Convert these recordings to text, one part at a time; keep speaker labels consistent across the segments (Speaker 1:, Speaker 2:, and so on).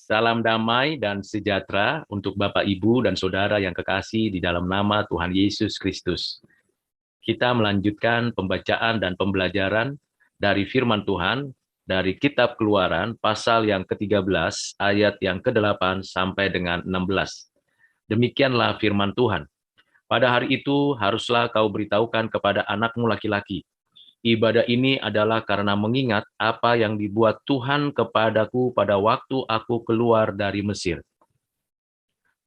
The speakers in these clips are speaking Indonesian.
Speaker 1: Salam damai dan sejahtera untuk Bapak, Ibu, dan Saudara yang kekasih di dalam nama Tuhan Yesus Kristus. Kita melanjutkan pembacaan dan pembelajaran dari firman Tuhan dari Kitab Keluaran, pasal yang ke-13, ayat yang ke-8 sampai dengan 16. Demikianlah firman Tuhan. Pada hari itu haruslah kau beritahukan kepada anakmu laki-laki, ibadah ini adalah karena mengingat apa yang dibuat Tuhan kepadaku pada waktu aku keluar dari Mesir.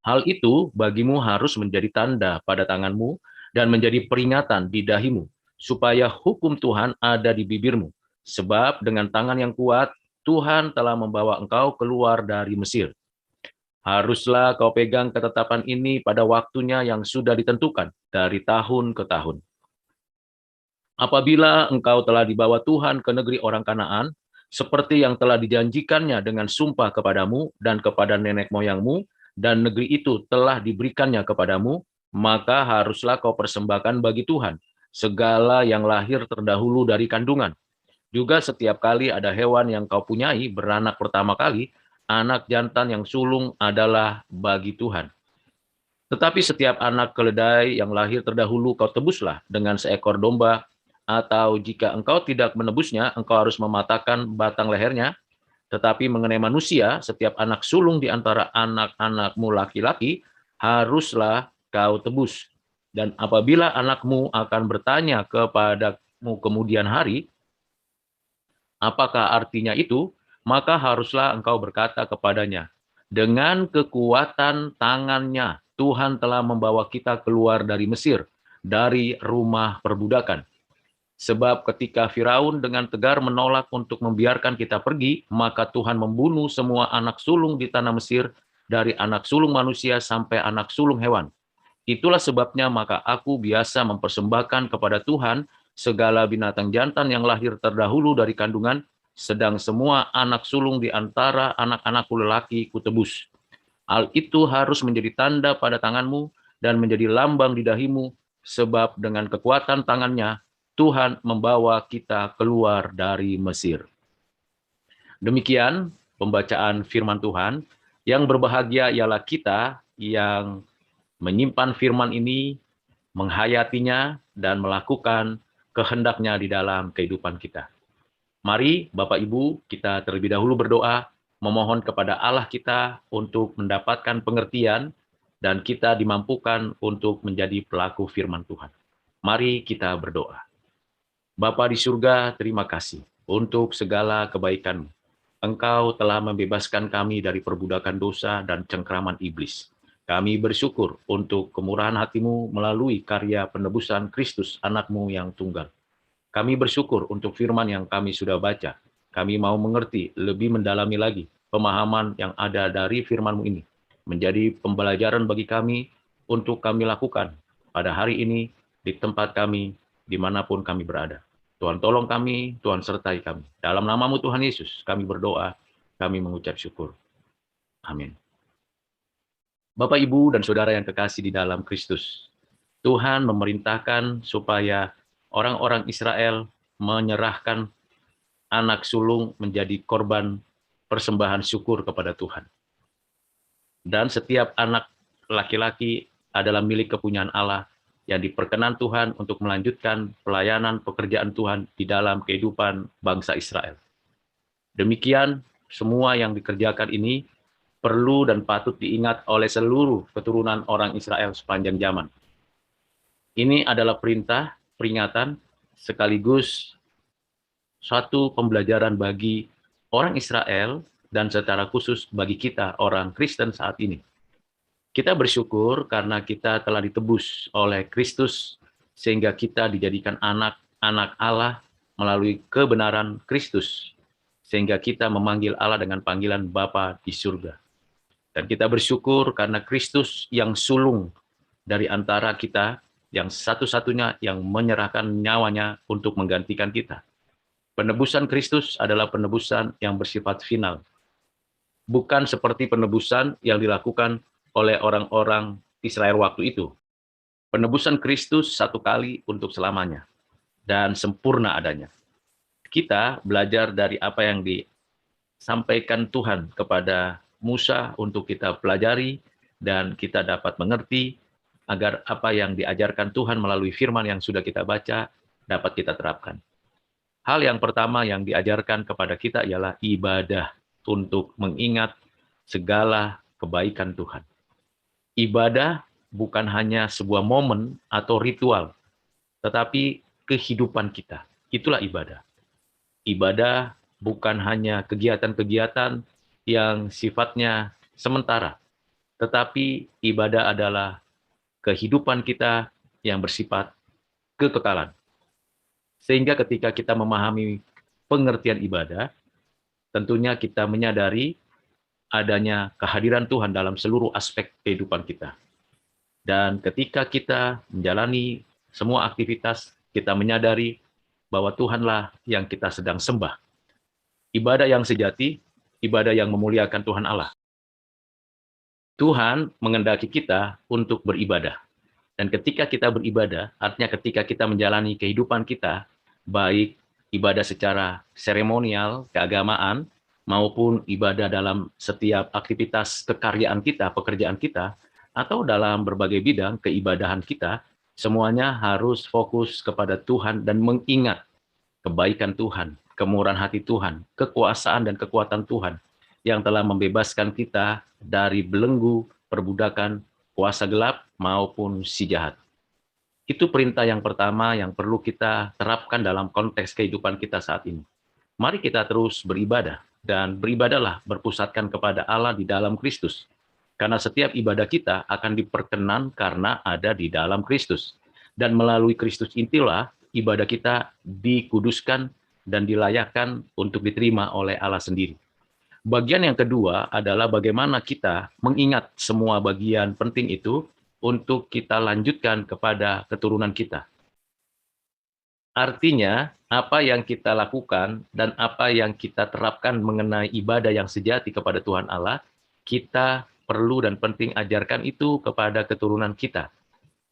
Speaker 1: Hal itu bagimu harus menjadi tanda pada tanganmu dan menjadi peringatan di dahimu, supaya hukum Tuhan ada di bibirmu. Sebab dengan tangan yang kuat, Tuhan telah membawa engkau keluar dari Mesir. Haruslah kau pegang ketetapan ini pada waktunya yang sudah ditentukan dari tahun ke tahun. Apabila engkau telah dibawa Tuhan ke negeri orang Kanaan, seperti yang telah dijanjikannya dengan sumpah kepadamu dan kepada nenek moyangmu, dan negeri itu telah diberikannya kepadamu, maka haruslah kau persembahkan bagi Tuhan segala yang lahir terdahulu dari kandungan. Juga setiap kali ada hewan yang kau punyai beranak pertama kali, anak jantan yang sulung adalah bagi Tuhan. Tetapi setiap anak keledai yang lahir terdahulu kau tebuslah dengan seekor domba, atau jika engkau tidak menebusnya, engkau harus mematahkan batang lehernya. Tetapi mengenai manusia, setiap anak sulung di antara anak-anakmu laki-laki, haruslah kau tebus. Dan apabila anakmu akan bertanya kepadamu kemudian hari, apakah artinya itu? Maka haruslah engkau berkata kepadanya, dengan kekuatan tangannya, Tuhan telah membawa kita keluar dari Mesir, dari rumah perbudakan. Sebab ketika Firaun dengan tegar menolak untuk membiarkan kita pergi, maka Tuhan membunuh semua anak sulung di tanah Mesir, dari anak sulung manusia sampai anak sulung hewan. Itulah sebabnya maka aku biasa mempersembahkan kepada Tuhan segala binatang jantan yang lahir terdahulu dari kandungan, sedang semua anak sulung di antara anak-anakku lelaki kutebus. Hal itu harus menjadi tanda pada tanganmu dan menjadi lambang di dahimu, sebab dengan kekuatan tangannya Tuhan membawa kita keluar dari Mesir. Demikian pembacaan firman Tuhan. Yang berbahagia ialah kita yang menyimpan firman ini, menghayatinya, dan melakukan kehendaknya di dalam kehidupan kita. Mari Bapak Ibu kita terlebih dahulu berdoa, memohon kepada Allah kita untuk mendapatkan pengertian dan kita dimampukan untuk menjadi pelaku firman Tuhan. Mari kita berdoa. Bapa di surga, terima kasih untuk segala kebaikan-Mu. Engkau telah membebaskan kami dari perbudakan dosa dan cengkraman iblis. Kami bersyukur untuk kemurahan hati-Mu melalui karya penebusan Kristus, anak-Mu yang tunggal. Kami bersyukur untuk firman yang kami sudah baca. Kami mau mengerti lebih mendalami lagi pemahaman yang ada dari firman-Mu ini. Menjadi pembelajaran bagi kami untuk kami lakukan pada hari ini, di tempat kami, dimanapun kami berada. Tuhan tolong kami, Tuhan sertai kami. Dalam nama-Mu Tuhan Yesus, kami berdoa, kami mengucap syukur. Amin. Bapak, Ibu, dan Saudara yang kekasih di dalam Kristus, Tuhan memerintahkan supaya orang-orang Israel menyerahkan anak sulung menjadi korban persembahan syukur kepada Tuhan. Dan setiap anak laki-laki adalah milik kepunyaan Allah yang diperkenan Tuhan untuk melanjutkan pelayanan pekerjaan Tuhan di dalam kehidupan bangsa Israel. Demikian semua yang dikerjakan ini perlu dan patut diingat oleh seluruh keturunan orang Israel sepanjang zaman. Ini adalah perintah, peringatan, sekaligus suatu pembelajaran bagi orang Israel dan secara khusus bagi kita orang Kristen saat ini. Kita bersyukur karena kita telah ditebus oleh Kristus sehingga kita dijadikan anak-anak Allah melalui kebenaran Kristus, sehingga kita memanggil Allah dengan panggilan Bapa di surga. Dan kita bersyukur karena Kristus yang sulung dari antara kita, yang satu-satunya yang menyerahkan nyawanya untuk menggantikan kita. Penebusan Kristus adalah penebusan yang bersifat final. Bukan seperti penebusan yang dilakukan oleh orang-orang Israel waktu itu. Penebusan Kristus satu kali untuk selamanya dan sempurna adanya. Kita belajar dari apa yang disampaikan Tuhan kepada Musa untuk kita pelajari dan kita dapat mengerti agar apa yang diajarkan Tuhan melalui firman yang sudah kita baca dapat kita terapkan. Hal yang pertama yang diajarkan kepada kita ialah ibadah untuk mengingat segala kebaikan Tuhan. Ibadah bukan hanya sebuah momen atau ritual, tetapi kehidupan kita. Itulah ibadah. Ibadah bukan hanya kegiatan-kegiatan yang sifatnya sementara, tetapi ibadah adalah kehidupan kita yang bersifat kekekalan. Sehingga ketika kita memahami pengertian ibadah, tentunya kita menyadari adanya kehadiran Tuhan dalam seluruh aspek kehidupan kita. Dan ketika kita menjalani semua aktivitas, kita menyadari bahwa Tuhanlah yang kita sedang sembah. Ibadah yang sejati, ibadah yang memuliakan Tuhan Allah. Tuhan mengendaki kita untuk beribadah. Dan ketika kita beribadah, artinya ketika kita menjalani kehidupan kita, baik ibadah secara seremonial, keagamaan, maupun ibadah dalam setiap aktivitas kekaryaan kita, pekerjaan kita, atau dalam berbagai bidang keibadahan kita, semuanya harus fokus kepada Tuhan dan mengingat kebaikan Tuhan, kemurahan hati Tuhan, kekuasaan dan kekuatan Tuhan yang telah membebaskan kita dari belenggu perbudakan kuasa gelap maupun si jahat. Itu perintah yang pertama yang perlu kita terapkan dalam konteks kehidupan kita saat ini. Mari kita terus beribadah, dan beribadahlah berpusatkan kepada Allah di dalam Kristus. Karena setiap ibadah kita akan diperkenan karena ada di dalam Kristus. Dan melalui Kristus itulah ibadah kita dikuduskan dan dilayakkan untuk diterima oleh Allah sendiri. Bagian yang kedua adalah bagaimana kita mengingat semua bagian penting itu untuk kita lanjutkan kepada keturunan kita. Artinya, apa yang kita lakukan dan apa yang kita terapkan mengenai ibadah yang sejati kepada Tuhan Allah, kita perlu dan penting ajarkan itu kepada keturunan kita,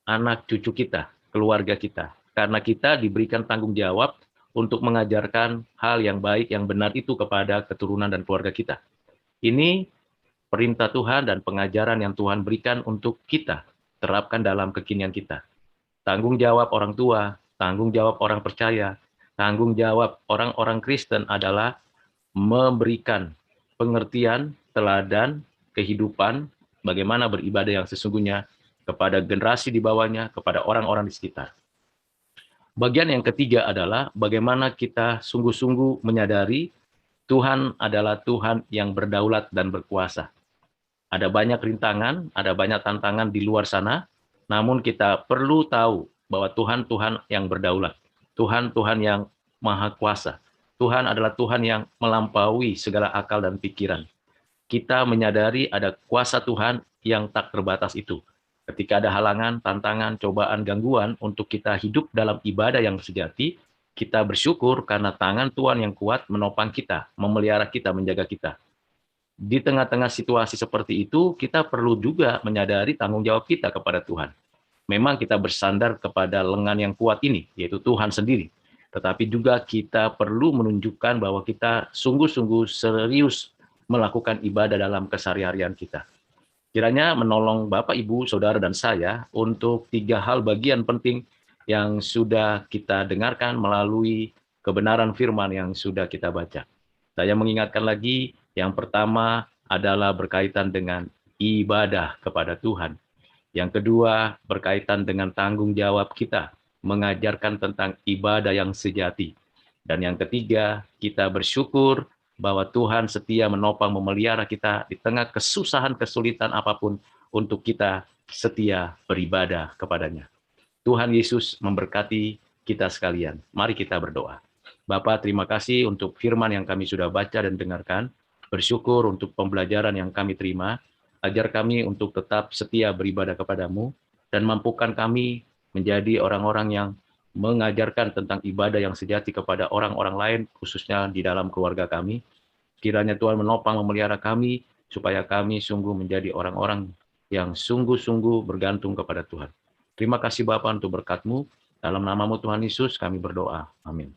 Speaker 1: anak cucu kita, keluarga kita. Karena kita diberikan tanggung jawab untuk mengajarkan hal yang baik, yang benar itu kepada keturunan dan keluarga kita. Ini perintah Tuhan dan pengajaran yang Tuhan berikan untuk kita terapkan dalam kekinian kita. Tanggung jawab orang tua, tanggung jawab orang percaya, tanggung jawab orang-orang Kristen adalah memberikan pengertian, teladan, kehidupan, bagaimana beribadah yang sesungguhnya kepada generasi di bawahnya, kepada orang-orang di sekitar. Bagian yang ketiga adalah bagaimana kita sungguh-sungguh menyadari Tuhan adalah Tuhan yang berdaulat dan berkuasa. Ada banyak rintangan, ada banyak tantangan di luar sana, namun kita perlu tahu bahwa Tuhan yang berdaulat, Tuhan yang maha kuasa. Tuhan adalah Tuhan yang melampaui segala akal dan pikiran. Kita menyadari ada kuasa Tuhan yang tak terbatas itu. Ketika ada halangan, tantangan, cobaan, gangguan untuk kita hidup dalam ibadah yang sejati, kita bersyukur karena tangan Tuhan yang kuat menopang kita, memelihara kita, menjaga kita. Di tengah-tengah situasi seperti itu, kita perlu juga menyadari tanggung jawab kita kepada Tuhan. Memang kita bersandar kepada lengan yang kuat ini, yaitu Tuhan sendiri. Tetapi juga kita perlu menunjukkan bahwa kita sungguh-sungguh serius melakukan ibadah dalam keseharian kita. Kiranya menolong Bapak, Ibu, Saudara, dan saya untuk 3 hal bagian penting yang sudah kita dengarkan melalui kebenaran firman yang sudah kita baca. Saya mengingatkan lagi, yang pertama adalah berkaitan dengan ibadah kepada Tuhan. Yang kedua, berkaitan dengan tanggung jawab kita, mengajarkan tentang ibadah yang sejati. Dan yang ketiga, kita bersyukur bahwa Tuhan setia menopang memelihara kita di tengah kesusahan, kesulitan apapun untuk kita setia beribadah kepadanya. Tuhan Yesus memberkati kita sekalian. Mari kita berdoa. Bapa, terima kasih untuk firman yang kami sudah baca dan dengarkan. Bersyukur untuk pembelajaran yang kami terima. Ajar kami untuk tetap setia beribadah kepadamu dan mampukan kami menjadi orang-orang yang mengajarkan tentang ibadah yang sejati kepada orang-orang lain, khususnya di dalam keluarga kami. Kiranya Tuhan menopang memelihara kami, supaya kami sungguh menjadi orang-orang yang sungguh-sungguh bergantung kepada Tuhan. Terima kasih Bapa untuk berkat-Mu. Dalam nama-Mu Tuhan Yesus kami berdoa. Amin.